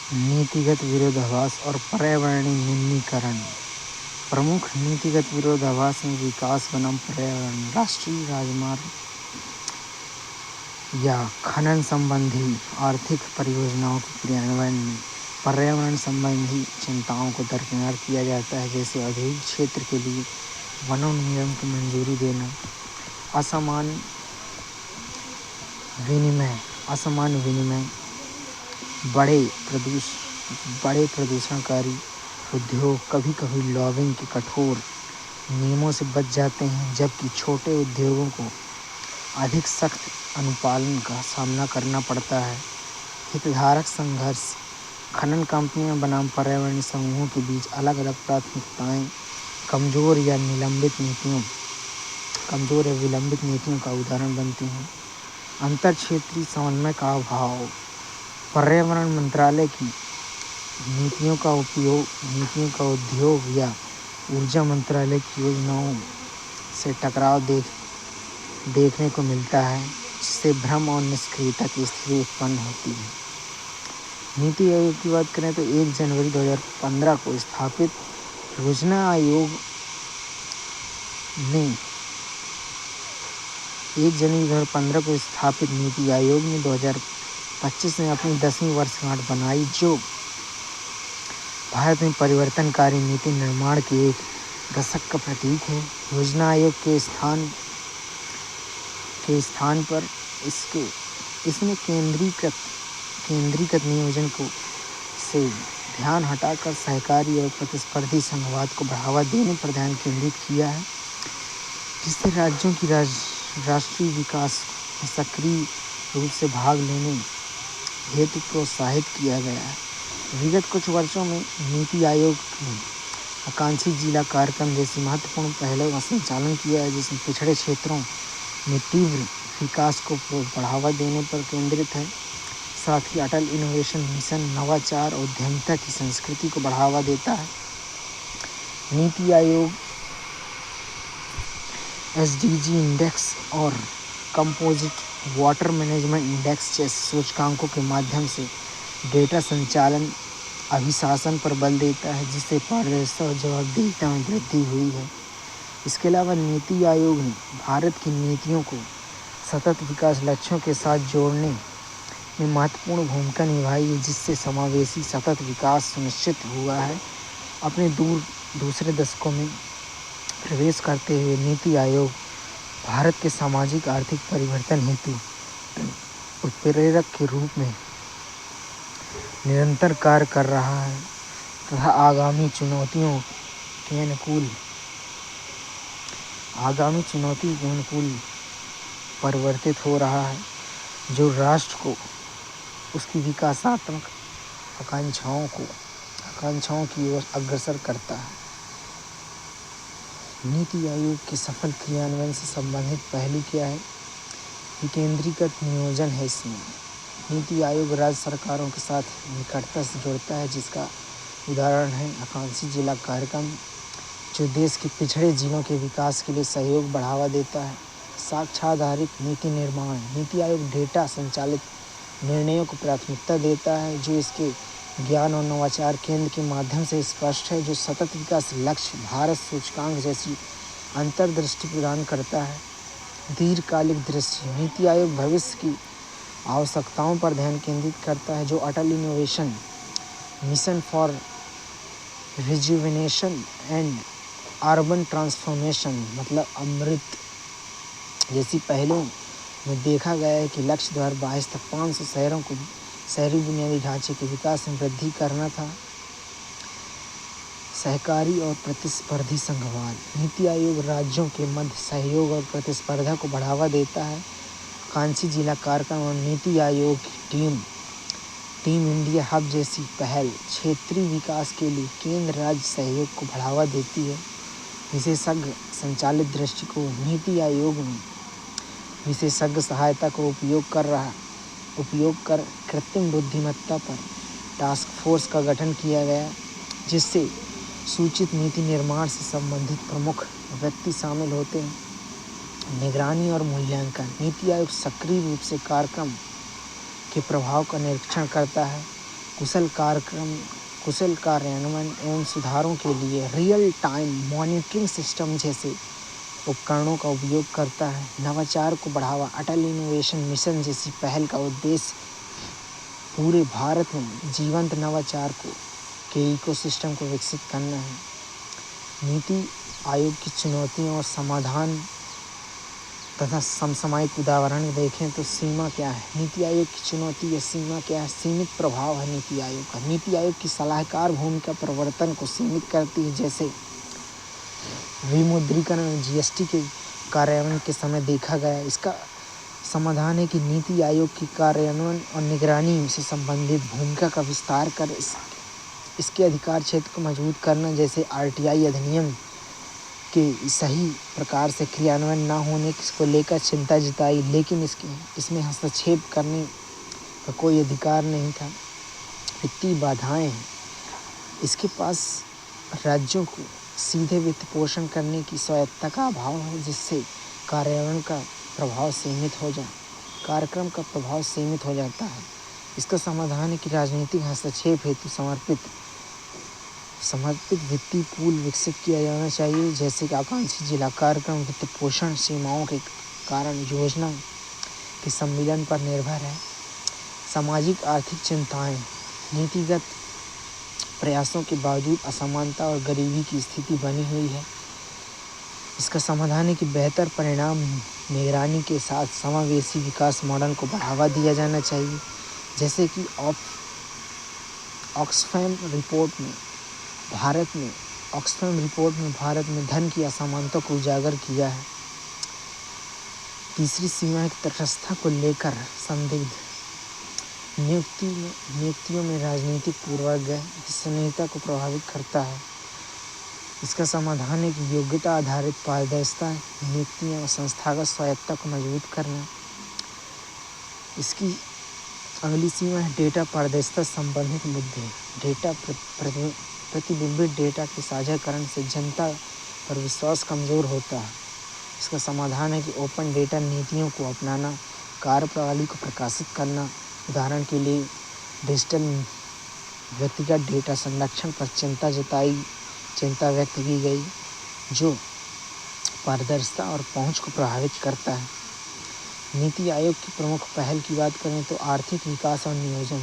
नीतिगत विरोधाभास और पर्यावरणीय निम्नीकरण। प्रमुख नीतिगत विरोधाभास में विकास बनाम पर्यावरण, राष्ट्रीय राजमार्ग या खनन संबंधी आर्थिक परियोजनाओं के क्रियान्वयन में पर्यावरण संबंधी चिंताओं को दरकिनार किया जाता है, जैसे औद्योगिक क्षेत्र के लिए वनोन्मूलन की मंजूरी देना, असमान विनिमय, बड़े प्रदूषणकारी उद्योग कभी कभी लॉबिंग के कठोर नियमों से बच जाते हैं, जबकि छोटे उद्योगों को अधिक सख्त अनुपालन का सामना करना पड़ता है। हितधारक संघर्ष, खनन कंपनियां बनाम पर्यावरणीय समूहों के बीच अलग अलग प्राथमिकताएं कमजोर या विलंबित नीतियों का उदाहरण बनती हैं। अंतर क्षेत्रीय समन्वय का अभाव, पर्यावरण मंत्रालय की नीतियों का उद्योग या ऊर्जा मंत्रालय की योजनाओं से टकराव देखने को मिलता है, जिससे भ्रम और निष्क्रियता की स्थिति उत्पन्न होती है। नीति आयोग की बात करें तो 1 जनवरी 2015 को स्थापित योजना आयोग ने 1 जनवरी 2015 को स्थापित नीति आयोग ने 2025 में अपनी 10वीं वर्षगांठ बनाई, जो भारत में परिवर्तनकारी नीति निर्माण के एक दशक का प्रतीक है। योजना आयोग के स्थान पर इसने केंद्रीकृत नियोजन से ध्यान हटाकर सहकारी और प्रतिस्पर्धी संघवाद को बढ़ावा देने पर ध्यान केंद्रित किया है, जिससे राज्यों की राष्ट्रीय विकास में सक्रिय रूप से भाग लेने हेतु प्रोत्साहित किया गया है। विगत कुछ वर्षों में नीति आयोग ने आकांक्षी जिला कार्यक्रम जैसी महत्वपूर्ण पहलों का संचालन किया है, जिसमें पिछड़े क्षेत्रों में तीव्र विकास को बढ़ावा देने पर केंद्रित है। साथ ही अटल इनोवेशन मिशन नवाचार और उद्यमिता की संस्कृति को बढ़ावा देता है। नीति आयोग एसडीजी इंडेक्स और कंपोजिट वाटर मैनेजमेंट इंडेक्स जैसे सूचकांकों के माध्यम से डेटा संचालन अभिशासन पर बल देता है, जिससे पारदर्शिता और जवाबदेहिता में वृद्धि हुई है। इसके अलावा नीति आयोग ने भारत की नीतियों को सतत विकास लक्ष्यों के साथ जोड़ने में महत्वपूर्ण भूमिका निभाई है, जिससे समावेशी सतत विकास सुनिश्चित हुआ है। अपने दूसरे दशकों में प्रवेश करते हुए नीति आयोग भारत के सामाजिक आर्थिक परिवर्तन हेतु उत्प्रेरक के रूप में निरंतर कार्य कर रहा है तथा आगामी चुनौतियों के अनुकूल परिवर्तित हो रहा है, जो राष्ट्र को उसकी विकासात्मक आकांक्षाओं की ओर अग्रसर करता है। नीति आयोग के सफल क्रियान्वयन से संबंधित पहलू क्या है? विकेंद्रीकृत नियोजन है। इसमें नीति आयोग राज्य सरकारों के साथ निकटता से जुड़ता है, जिसका उदाहरण है आकांक्षी जिला कार्यक्रम, जो देश के पिछड़े जिलों के विकास के लिए सहयोग बढ़ावा देता है। साक्ष्याधारित नीति निर्माण, नीति आयोग डेटा संचालित निर्णयों को प्राथमिकता देता है, जो इसके ज्ञान और नवाचार केंद्र के माध्यम से स्पष्ट है, जो सतत विकास लक्ष्य भारत सूचकांक जैसी अंतर्दृष्टि प्रदान करता है। दीर्घकालिक दृष्टि, नीति आयोग भविष्य की आवश्यकताओं पर ध्यान केंद्रित करता है, जो Atal innovation mission for rejuvenation and urban transformation मतलब अमृत जैसी पहलों में देखा गया है कि लक्ष्य 2022 तक 500 शहरों को शहरी बुनियादी ढांचे के विकास में वृद्धि करना था। सहकारी और प्रतिस्पर्धी संघवाद, नीति आयोग राज्यों के मध्य सहयोग और प्रतिस्पर्धा को बढ़ावा देता है। आकांक्षी जिला कार्यक्रम और नीति आयोग की टीम इंडिया हब जैसी पहल क्षेत्रीय विकास के लिए केंद्र राज्य सहयोग को बढ़ावा देती है। विशेषज्ञ संचालित दृष्टिकोण, नीति आयोग में विशेषज्ञ सहायता को उपयोग कर कृत्रिम बुद्धिमत्ता पर टास्क फोर्स का गठन किया गया, जिससे सूचित नीति निर्माण से संबंधित प्रमुख व्यक्ति शामिल होते हैं। निगरानी और मूल्यांकन, नीति आयोग सक्रिय रूप से कार्यक्रम के प्रभाव का निरीक्षण करता है, कुशल कार्यान्वयन एवं सुधारों के लिए रियल टाइम मॉनिटरिंग सिस्टम जैसे उपकरणों का उपयोग करता है। नवाचार को बढ़ावा, अटल इनोवेशन मिशन जैसी पहल का उद्देश्य पूरे भारत में जीवंत नवाचार के इकोसिस्टम को विकसित करना है। नीति आयोग की चुनौतियां और समाधान तथा समसामयिक उदाहरण देखें तो सीमा क्या है? नीति आयोग की चुनौती या सीमा क्या है? सीमित प्रभाव है नीति आयोग का। नीति आयोग की सलाहकार भूमिका परिवर्तन को सीमित करती है, जैसे विमुद्रीकरण जीएसटी के कार्यान्वयन के समय देखा गया। इसका समाधान है कि नीति आयोग की कार्यान्वयन और निगरानी से संबंधित भूमिका का विस्तार कर इसके अधिकार क्षेत्र को मजबूत करना, जैसे आरटीआई अधिनियम के सही प्रकार से क्रियान्वयन न होने को लेकर चिंता जताई, लेकिन इसमें हस्तक्षेप करने का कोई अधिकार नहीं था। वित्तीय बाधाएं हैं, इसके पास राज्यों को सीधे वित्त पोषण करने की स्वायत्तता का अभाव है, जिससे कार्यक्रम का प्रभाव सीमित हो जाता है। इसका समाधान है कि राजनीतिक हस्तक्षेप हेतु समर्पित वित्तीय पूल विकसित किया जाना चाहिए, जैसे कि आकांक्षी जिला कार्यक्रम वित्त पोषण सीमाओं के कारण योजना के सम्मिलन पर निर्भर है। सामाजिक आर्थिक चिंताएं, नीतिगत प्रयासों के बावजूद असमानता और गरीबी की स्थिति बनी हुई है। इसका समाधान है कि बेहतर परिणाम निगरानी के साथ समावेशी विकास मॉडल को बढ़ावा दिया जाना चाहिए, जैसे कि ऑक्सफैम रिपोर्ट में भारत में धन की असमानता को उजागर किया है। तीसरी सीमा की तटस्थता को लेकर संदिग्ध नियुक्तियों में राजनीतिक पूर्वाग्रह विश्वसनीयता को प्रभावित करता है। इसका समाधान है कि योग्यता आधारित पारदर्शिता नियुक्तियां और संस्थागत स्वायत्तता को मजबूत करना। इसकी अगली सीमा है डेटा पारदर्शिता संबंधित मुद्दे। डेटा प्रतिबिंबित डेटा के साझाकरण से जनता पर विश्वास कमजोर होता है। इसका समाधान है कि ओपन डेटा नीतियों को अपनाना, कार्यप्रणाली को प्रकाशित करना। उदाहरण के लिए डिजिटल व्यक्तिगत डेटा संरक्षण पर चिंता व्यक्त की गई, जो पारदर्शिता और पहुंच को प्रभावित करता है। नीति आयोग की प्रमुख पहल की बात करें तो आर्थिक विकास और नियोजन।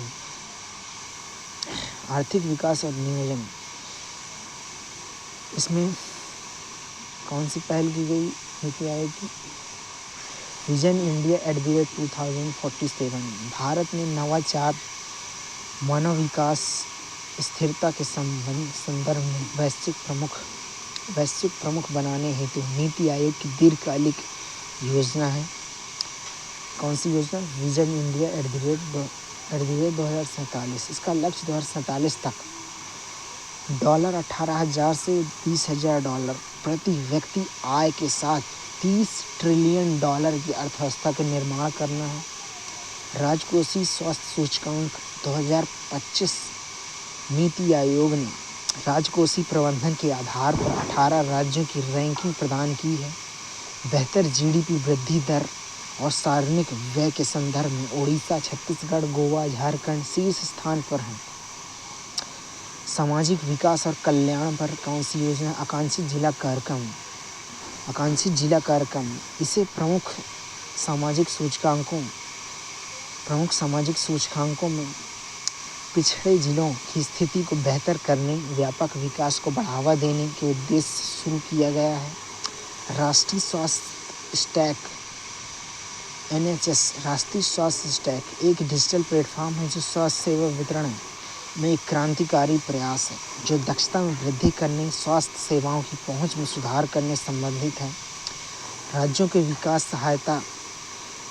इसमें कौन सी पहल की गई नीति आयोग की? Vision India @2047। भारत ने नवाचार, मानव विकास, स्थिरता के संदर्भ में वैश्विक प्रमुख बनाने हेतु नीति आयोग की दीर्घकालिक योजना है। कौन सी योजना? Vision India @2047। इसका लक्ष्य 2047 तक $18,000 से $20,000 प्रति व्यक्ति आय के साथ $30 ट्रिलियन की अर्थव्यवस्था का निर्माण करना है। राजकोषीय स्वास्थ्य सूचकांक 2025। नीति आयोग ने राजकोषीय प्रबंधन के आधार पर 18 राज्यों की रैंकिंग प्रदान की है। बेहतर जीडीपी वृद्धि दर और सार्वजनिक व्यय के संदर्भ में उड़ीसा, छत्तीसगढ़, गोवा, झारखंड शीर्ष स्थान पर हैं। सामाजिक विकास और कल्याण पर कौन सी योजना? आकांक्षी जिला कार्यक्रम। इसे प्रमुख सामाजिक सूचकांकों में पिछड़े जिलों की स्थिति को बेहतर करने, व्यापक विकास को बढ़ावा देने के उद्देश्य से शुरू किया गया है। राष्ट्रीय स्वास्थ्य स्टैक NHS राष्ट्रीय स्वास्थ्य स्टैक एक डिजिटल प्लेटफॉर्म है जो स्वास्थ्य सेवा वितरण में एक क्रांतिकारी प्रयास है, जो दक्षता में वृद्धि करने, स्वास्थ्य सेवाओं की पहुंच में सुधार करने संबंधित है। राज्यों के विकास सहायता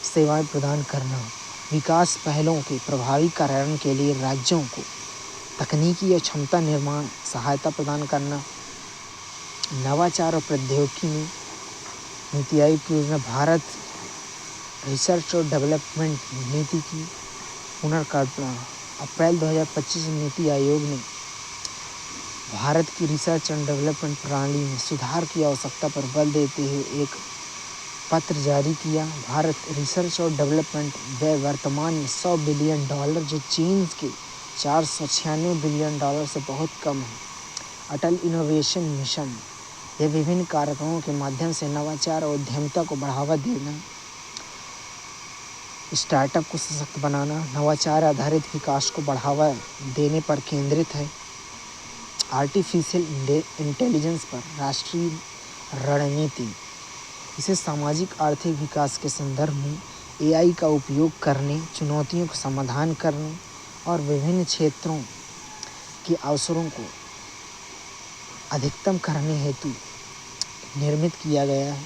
सेवाएं प्रदान करना, विकास पहलों के प्रभावी कार्यान्वयन के लिए राज्यों को तकनीकी या क्षमता निर्माण सहायता प्रदान करना। नवाचार और प्रौद्योगिकी में नीति आयोग की योजना भारत रिसर्च और डेवलपमेंट नीति की पुनर्कल्पना। अप्रैल 2025 में नीति आयोग ने भारत की रिसर्च एंड डेवलपमेंट प्रणाली में सुधार की आवश्यकता पर बल देते हुए एक पत्र जारी किया। भारत रिसर्च और डेवलपमेंट व्यय वर्तमान में $100 बिलियन, जो चीन के 496 बिलियन डॉलर से बहुत कम है। अटल इनोवेशन मिशन, यह विभिन्न कार्यक्रमों के माध्यम से नवाचार और उद्यमिता को बढ़ावा देना, स्टार्टअप को सशक्त बनाना, नवाचार आधारित विकास को बढ़ावा देने पर केंद्रित है। आर्टिफिशियल इंटेलिजेंस पर राष्ट्रीय रणनीति, इसे सामाजिक आर्थिक विकास के संदर्भ में एआई का उपयोग करने, चुनौतियों का समाधान करने और विभिन्न क्षेत्रों के अवसरों को अधिकतम करने हेतु निर्मित किया गया है।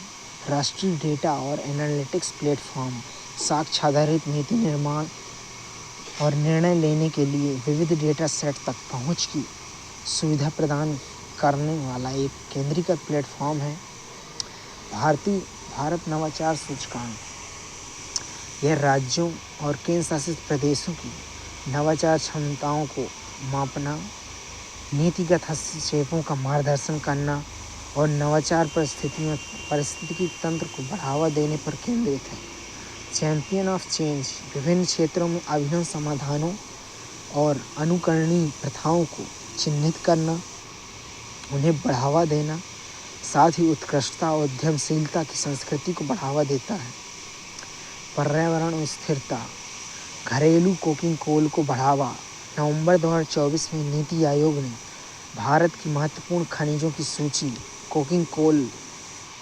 राष्ट्रीय डेटा और एनालिटिक्स प्लेटफॉर्म, साक्ष्य आधारित नीति निर्माण और निर्णय लेने के लिए विविध डेटा सेट तक पहुंच की सुविधा प्रदान करने वाला एक केंद्रीकृत प्लेटफॉर्म है। भारत नवाचार सूचकांक, यह राज्यों और केंद्र शासित प्रदेशों की नवाचार क्षमताओं को मापना, नीतिगत हस्तक्षेपों का मार्गदर्शन करना और नवाचार पारिस्थितिकी तंत्र को बढ़ावा देने पर केंद्रित है। चैंपियन ऑफ चेंज, विभिन्न क्षेत्रों में अभिनव समाधानों और अनुकरणीय प्रथाओं को चिन्हित करना, उन्हें बढ़ावा देना, साथ ही उत्कृष्टता और उद्यमशीलता की संस्कृति को बढ़ावा देता है। पर्यावरण स्थिरता, घरेलू कोकिंग कोल को बढ़ावा। नवंबर 2024 में नीति आयोग ने भारत की महत्वपूर्ण खनिजों की सूची कोकिंग कोल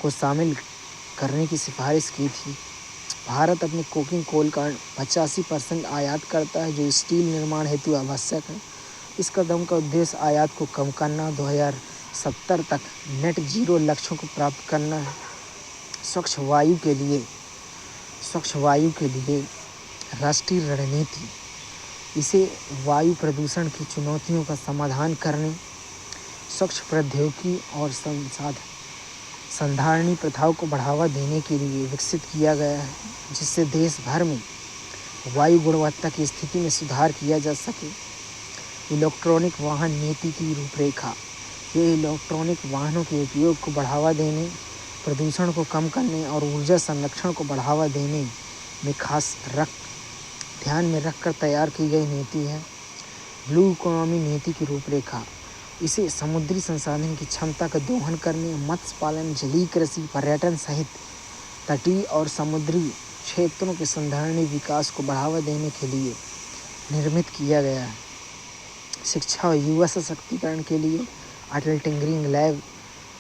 को शामिल करने की सिफारिश की थी। भारत अपने कोकिंग कोल का 85% आयात करता है, जो स्टील निर्माण हेतु आवश्यक है। इस कदम का उद्देश्य आयात को कम करना, 2070 तक नेट जीरो लक्ष्यों को प्राप्त करना है। स्वच्छ वायु के लिए राष्ट्रीय रणनीति, इसे वायु प्रदूषण की चुनौतियों का समाधान करने, स्वच्छ प्रौद्योगिकी और संधारणी प्रथाओं को बढ़ावा देने के लिए विकसित किया गया है, जिससे देश भर में वायु गुणवत्ता की स्थिति में सुधार किया जा सके। इलेक्ट्रॉनिक वाहन नीति की रूपरेखा, ये इलेक्ट्रॉनिक वाहनों के उपयोग को बढ़ावा देने, प्रदूषण को कम करने और ऊर्जा संरक्षण को बढ़ावा देने में ध्यान में रखकर तैयार की गई नीति है। ब्लू इकोनॉमी नीति की रूपरेखा, इसे समुद्री संसाधन की क्षमता का दोहन करने, मत्स्य पालन, जलीय कृषि, पर्यटन सहित तटीय और समुद्री क्षेत्रों के संधारणीय विकास को बढ़ावा देने के लिए निर्मित किया गया है। शिक्षा और युवा सशक्तिकरण के लिए अटल टिंकरिंग लैब,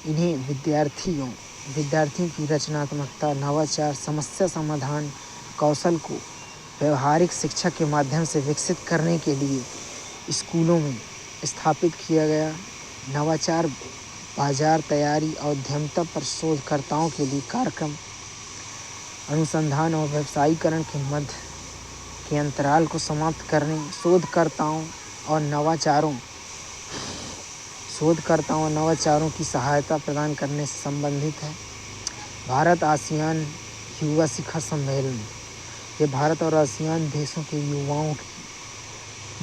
इन्हें विद्यार्थियों की रचनात्मकता, नवाचार, समस्या समाधान कौशल को व्यवहारिक शिक्षा के माध्यम से विकसित करने के लिए स्कूलों में स्थापित किया गया। नवाचार, बाजार तैयारी और उद्यमिता पर शोधकर्ताओं के लिए कार्यक्रम, अनुसंधान और व्यवसायीकरण के मध्य के अंतराल को समाप्त करने, शोधकर्ताओं और नवाचारों की सहायता प्रदान करने से संबंधित है। भारत आसियान युवा शिखर सम्मेलन, ये भारत और आसियान देशों के युवाओं के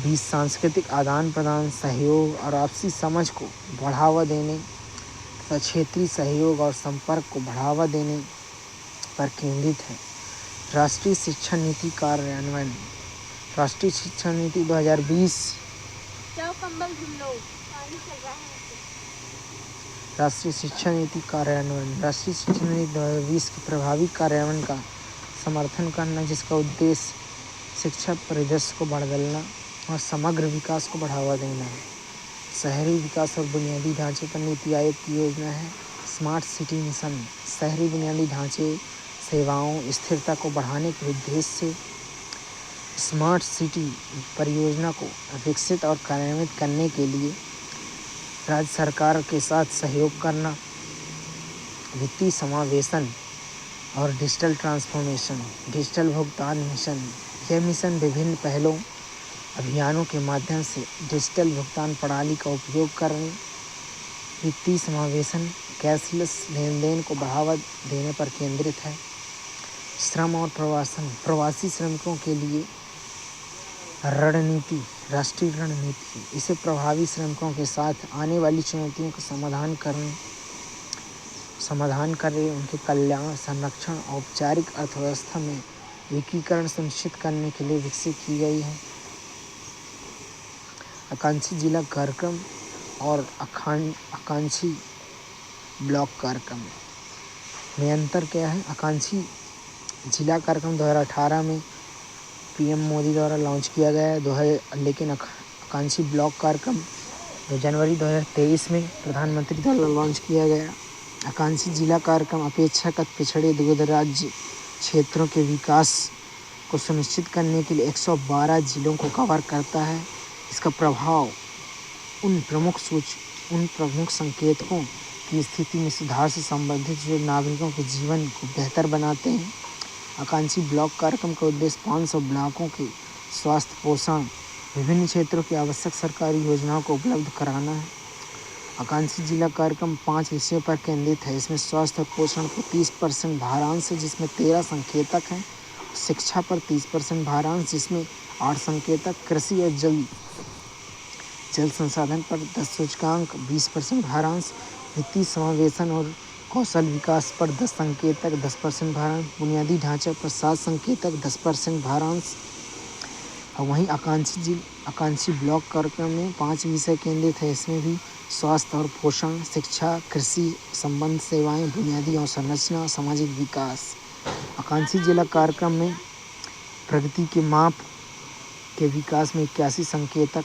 बीच सांस्कृतिक आदान प्रदान, सहयोग और आपसी समझ को बढ़ावा देने तथा क्षेत्रीय सहयोग और संपर्क को बढ़ावा देने पर केंद्रित है। राष्ट्रीय शिक्षा नीति कार्यान्वयन, राष्ट्रीय शिक्षा नीति 2020, राष्ट्रीय शिक्षा नीति कार्यान्वयन, राष्ट्रीय शिक्षा नीति 2020 के प्रभावी कार्यान्वयन का समर्थन करना, जिसका उद्देश्य शिक्षा परिदृश्य को बदलना और समग्र विकास को बढ़ावा देना है। शहरी विकास और बुनियादी ढांचे पर नीति आयोग की योजना है स्मार्ट सिटी मिशन, शहरी बुनियादी ढांचे, सेवाओं, स्थिरता को बढ़ाने के उद्देश्य से स्मार्ट सिटी परियोजना को विकसित और कार्यान्वित करने के लिए राज्य सरकार के साथ सहयोग करना, वित्तीय समावेशन और डिजिटल ट्रांसफॉर्मेशन, डिजिटल भुगतान मिशन, यह मिशन विभिन्न पहलों अभियानों के माध्यम से डिजिटल भुगतान प्रणाली का उपयोग करने, वित्तीय समावेशन, कैशलेस लेन देन को बढ़ावा देने पर केंद्रित है। श्रम और प्रवासन, प्रवासी श्रमिकों के लिए रणनीति, राष्ट्रीय रणनीति, इसे प्रभावी श्रमिकों के साथ आने वाली चुनौतियों का समाधान करे, उनके कल्याण, संरक्षण और औपचारिक अर्थव्यवस्था में एकीकरण सुनिश्चित करने के लिए विकसित की गई है। आकांक्षी जिला कार्यक्रम और आकांक्षी ब्लॉक कार्यक्रम में अंतर क्या है? आकांक्षी जिला कार्यक्रम 2018 में पीएम मोदी द्वारा लॉन्च किया गया है, लेकिन आकांक्षी ब्लॉक कार्यक्रम जनवरी 2023 में प्रधानमंत्री द्वारा लॉन्च किया गया। आकांक्षी जिला कार्यक्रम अपेक्षाकृत पिछड़े दूर राज्य क्षेत्रों के विकास को सुनिश्चित करने के लिए 112 जिलों को कवर करता है। इसका प्रभाव उन प्रमुख संकेतकों की स्थिति में सुधार से संबंधित जो नागरिकों के जीवन को बेहतर बनाते हैं। आकांक्षी ब्लॉक कार्यक्रम का उद्देश्य 500 ब्लॉकों के स्वास्थ्य, पोषण, विभिन्न क्षेत्रों की आवश्यक सरकारी योजनाओं को उपलब्ध कराना है। आकांक्षी जिला कार्यक्रम 5 विषयों पर केंद्रित है। इसमें स्वास्थ्य और पोषण पर 30% भारांश है, जिसमें 13 संकेतक हैं। शिक्षा पर 30% भारांश, जिसमें 8 संकेतक। कृषि और जल संसाधन पर 10 सूचकांक 20% भारांश। वित्तीय समावेशन और कौशल विकास पर 10 संकेतक 10% भारांश। बुनियादी ढांचा पर 7 संकेतक 10% भारांश। और वहीं आकांक्षी ब्लॉक कार्यक्रम में 5 विषय केंद्रित है। इसमें भी स्वास्थ्य और पोषण, शिक्षा, कृषि संबंध सेवाएं, बुनियादी अवसंरचना, सामाजिक विकास। आकांक्षी जिला कार्यक्रम में प्रगति के माप के विकास में 81 संकेतक।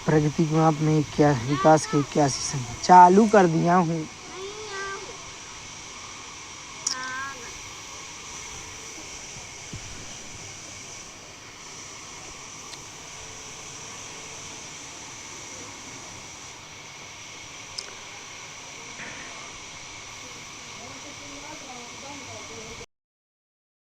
प्रगति के माप में क्या विकास के 81 चालू कर दिया हूँ।